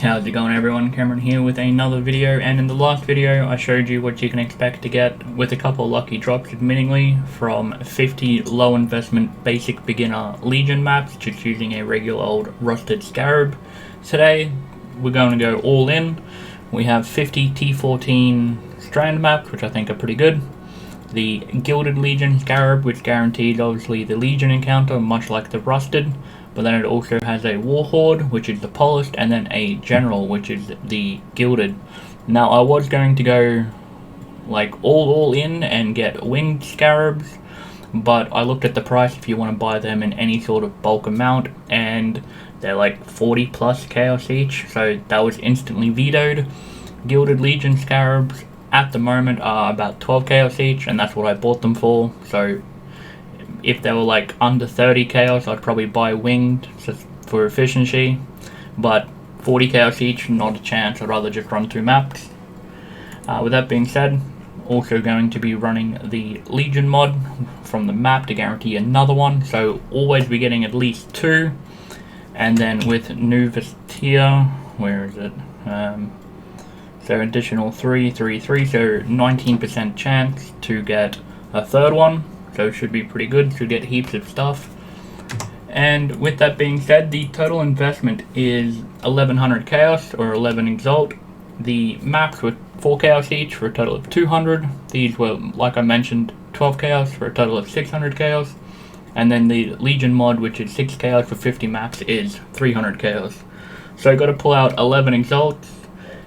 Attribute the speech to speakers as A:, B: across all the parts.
A: How's it going, everyone? Cameron here with another video, and in the last video I showed you what you can expect to get with a couple of lucky drops, admittingly, from 50 low investment basic beginner Legion maps, just using a regular old Rusted Scarab. Today we're going to go all in. We have 50 T14 strand maps, which I think are pretty good. The Gilded Legion Scarab, which guarantees obviously the Legion encounter, much like the Rusted. But then it also has a Warhorde, which is the polished, and then a General, which is the Gilded. Now, I was going to go like all in and get winged scarabs, but I looked at the price if you want to buy them in any sort of bulk amount, and they're like 40 plus chaos each, so that was instantly vetoed. Gilded Legion scarabs at the moment are about 12 chaos each, and that's what I bought them for. So if they were like under 30 chaos, I'd probably buy winged just for efficiency, but 40 chaos each, not a chance. I'd rather just run through maps. With that being said, also going to be running the Legion mod from the map to guarantee another one, so always be getting at least 2. And then with new Vastir, where is it? So additional 3, so 19% chance to get a third one. So it should be pretty good to get heaps of stuff. And with that being said, the total investment is 1100 chaos or 11 exalt. The maps were 4 chaos each for a total of 200. These were, like I mentioned, 12 chaos for a total of 600 chaos. And then the Legion mod, which is 6 chaos for 50 maps, is 300 chaos. So I got to pull out 11 exalts.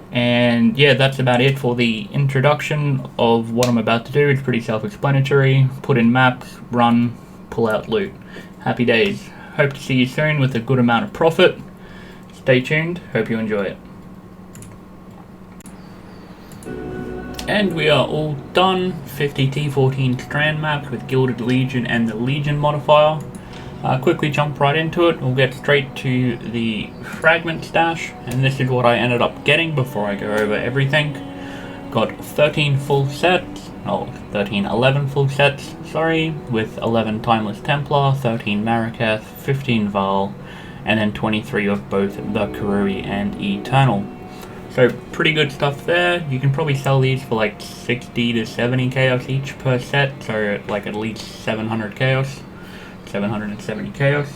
A: And yeah, that's about it for the introduction of what I'm about to do. It's pretty self-explanatory. Put in maps, run, pull out loot. Happy days. Hope to see you soon with a good amount of profit. Stay tuned. Hope you enjoy it. And we are all done. 50 T14 strand maps with Gilded Legion and the Legion modifier. Quickly jump right into it. We'll get straight to the fragment stash, and this is what I ended up getting before I go over everything. Got 13 full sets, 11 full sets, sorry, with 11 Timeless Templar, 13 Marraketh, 15 Val, and then 23 of both the Karui and Eternal. So pretty good stuff there. You can probably sell these for like 60 to 70 chaos each per set, so like at least 700 chaos. 770 chaos.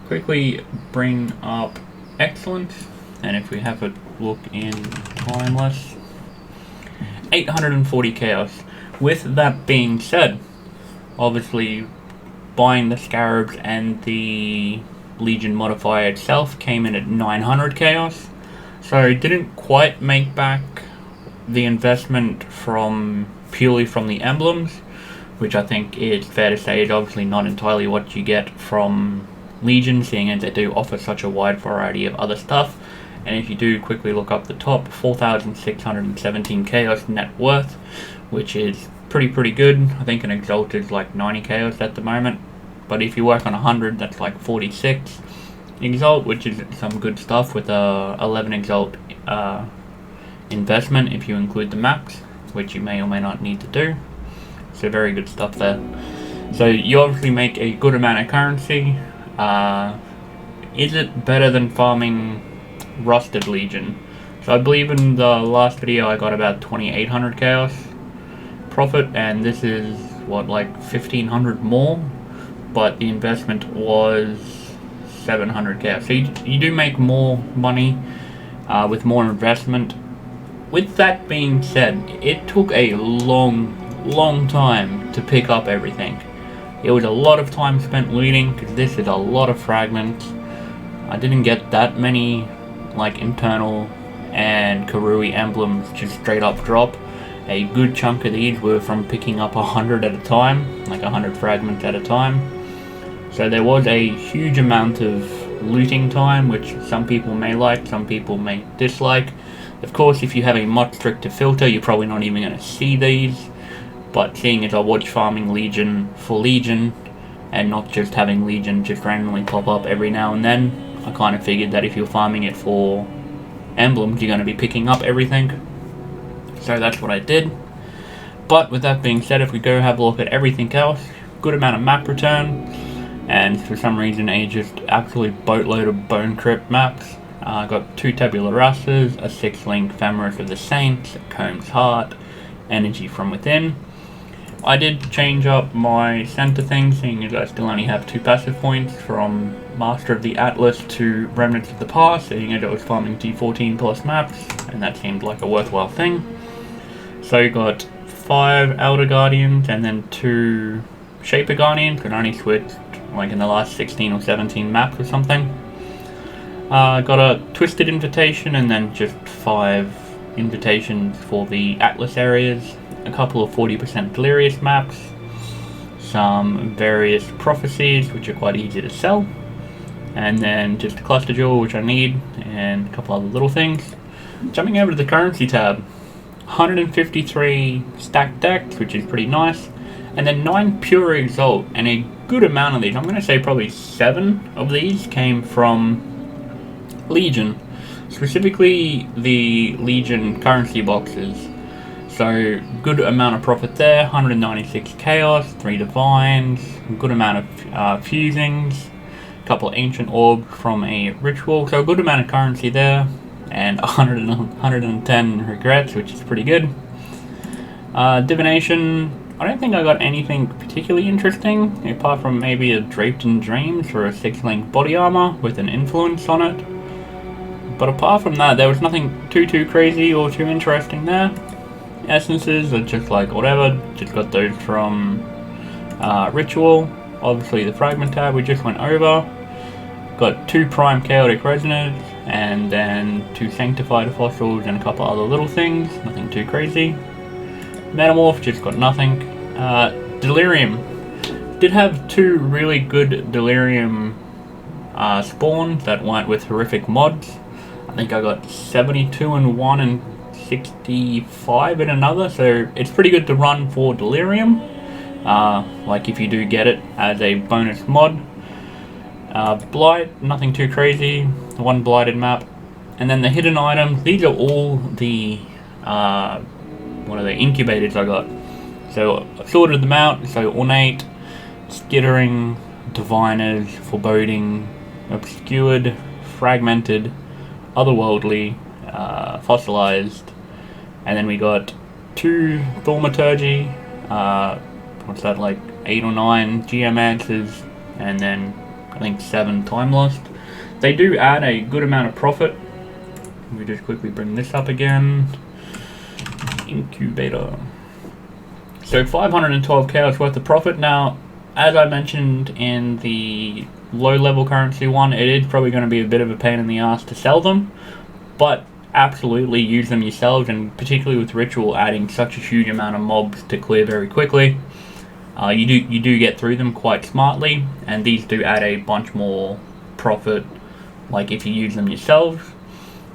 A: Quickly bring up excellence, and if we have a look in timeless, 840 chaos. With that being said, obviously buying the scarabs and the Legion modifier itself came in at 900 chaos, so didn't quite make back the investment from purely from the emblems, which I think is fair to say is obviously not entirely what you get from Legion, seeing as they do offer such a wide variety of other stuff. And if you do quickly look up the top, 4,617 chaos net worth, which is pretty good. I think an exalt is like 90 chaos at the moment, but if you work on 100, that's like 46 exalt, which is some good stuff with a 11 exalt investment if you include the maps, which you may or may not need to do. So very good stuff there. So you obviously make a good amount of currency. Is it better than farming Rusted Legion? So I believe in the last video I got about 2800 chaos profit, and this is what, like 1500 more, but the investment was 700 chaos. So you do make more money with more investment. With that being said, it took a long time to pick up everything. It was a lot of time spent looting, because this is a lot of fragments. I didn't get that many like internal and Karui emblems just straight up drop. A good chunk of these were from picking up 100 at a time, like 100 fragments at a time. So there was a huge amount of looting time, which some people may like, some people may dislike. Of course, if you have a much stricter filter, you're probably not even going to see these. But seeing as I was farming Legion for Legion, and not just having Legion just randomly pop up every now and then, I kind of figured that if you're farming it for emblems, you're going to be picking up everything. So that's what I did. But with that being said, if we go have a look at everything else, good amount of map return, and for some reason a just absolute boatload of bone crypt maps. Got 2 Tabula Rasas, a 6-link Ephemeris of the Saints, a Comb's Heart, Energy from Within. I did change up my center thing, seeing as I still only have 2 passive points from Master of the Atlas to Remnants of the Past, seeing as I was farming G14 plus maps, and that seemed like a worthwhile thing. So you got 5 Elder Guardians and then 2 Shaper Guardians, could only switch like in the last 16 or 17 maps or something. Got a Twisted Invitation and then just 5 invitations for the Atlas areas, a couple of 40% Delirious maps, some various prophecies which are quite easy to sell, and then just a cluster jewel which I need, and a couple other little things. Jumping over to the currency tab, 153 stacked decks, which is pretty nice, and then 9 pure exalt, and a good amount of these, I'm going to say probably 7 of these came from Legion, specifically the Legion currency boxes. So good amount of profit there, 196 chaos, 3 divines, good amount of fusings, a couple of ancient orbs from a ritual, so a good amount of currency there, and 110 regrets, which is pretty good. Divination, I don't think I got anything particularly interesting, apart from maybe a Draped in Dreams for a 6-link body armor with an influence on it. But apart from that, there was nothing too crazy or too interesting there. Essences are just like whatever, just got those from Ritual, obviously the Fragment tab we just went over, got 2 Prime Chaotic Resonance, and then 2 Sanctified Fossils and a couple other little things, nothing too crazy. Metamorph, just got nothing. Delirium, did have 2 really good Delirium spawns that weren't with horrific mods. I think I got 72 in one and 65 in another, so it's pretty good to run for Delirium, like if you do get it as a bonus mod. Blight, nothing too crazy, 1 blighted map, and then the hidden items, these are all the what are they, incubators I got. So I sorted them out, so Ornate, Skittering, Diviners, Foreboding, Obscured, Fragmented, Otherworldly, Fossilized, and then we got 2 Thaumaturgy, what's that, like 8 or 9 Geomancers, and then I think 7 Time Lost. They do add a good amount of profit. Let me just quickly bring this up again. Incubator. So 512 chaos worth of profit. Now, as I mentioned in the low level currency one, it is probably going to be a bit of a pain in the ass to sell them, but absolutely use them yourselves, and particularly with Ritual adding such a huge amount of mobs to clear very quickly, you do get through them quite smartly, and these do add a bunch more profit, like if you use them yourselves.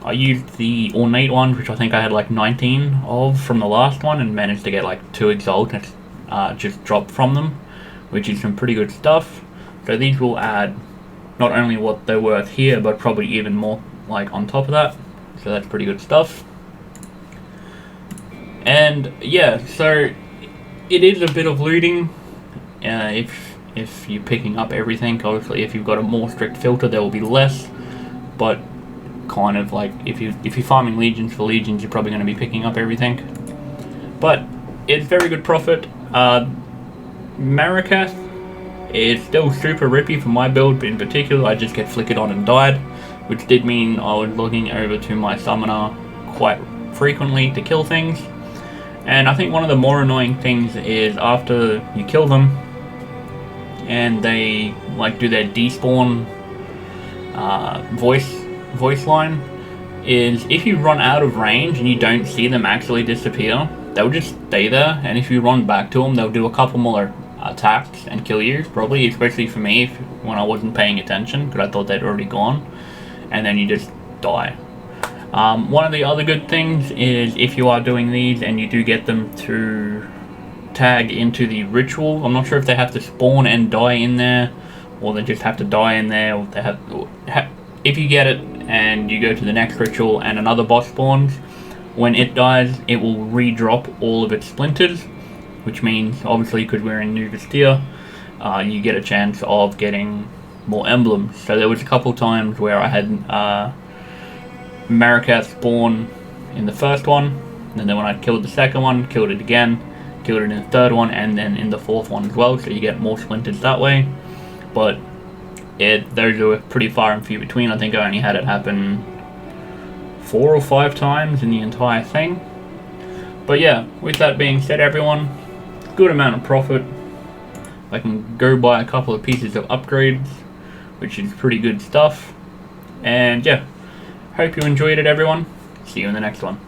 A: I used the Ornate ones, which I think I had like 19 of from the last one, and managed to get like 2 exalt just dropped from them, which is some pretty good stuff. So these will add not only what they're worth here, but probably even more like on top of that. So that's pretty good stuff. And yeah, so it is a bit of looting if you're picking up everything. Obviously, if you've got a more strict filter, there will be less. But kind of like if you're farming legions for legions, you're probably going to be picking up everything. But it's very good profit. Marikath is still super rippy for my build, but in particular, I just get flickered on and died, which did mean I was logging over to my summoner quite frequently to kill things. And I think one of the more annoying things is after you kill them and they like do their despawn voice line, is if you run out of range and you don't see them actually disappear, they'll just stay there, and if you run back to them, they'll do a couple more attacks and kill you, probably, especially for me when I wasn't paying attention because I thought they'd already gone, and then you just die. One of the other good things is if you are doing these and you do get them to tag into the ritual, I'm not sure if they have to spawn and die in there, or they just have to die in there, or they have if you get it and you go to the next ritual and another boss spawns, when it dies, it will re-drop all of its splinters, which means, obviously, because we're in New Vastir, you get a chance of getting more emblems. So there was a couple times where I had Marrakesh spawn in the first one, and then when I killed the second one, killed it again, killed it in the third one, and then in the fourth one as well, so you get more splinters that way. But those are pretty far and few between. I think I only had it happen 4 or 5 times in the entire thing. But yeah, with that being said, everyone, good amount of profit. I can go buy a couple of pieces of upgrades, which is pretty good stuff. And yeah, hope you enjoyed it, everyone. See you in the next one.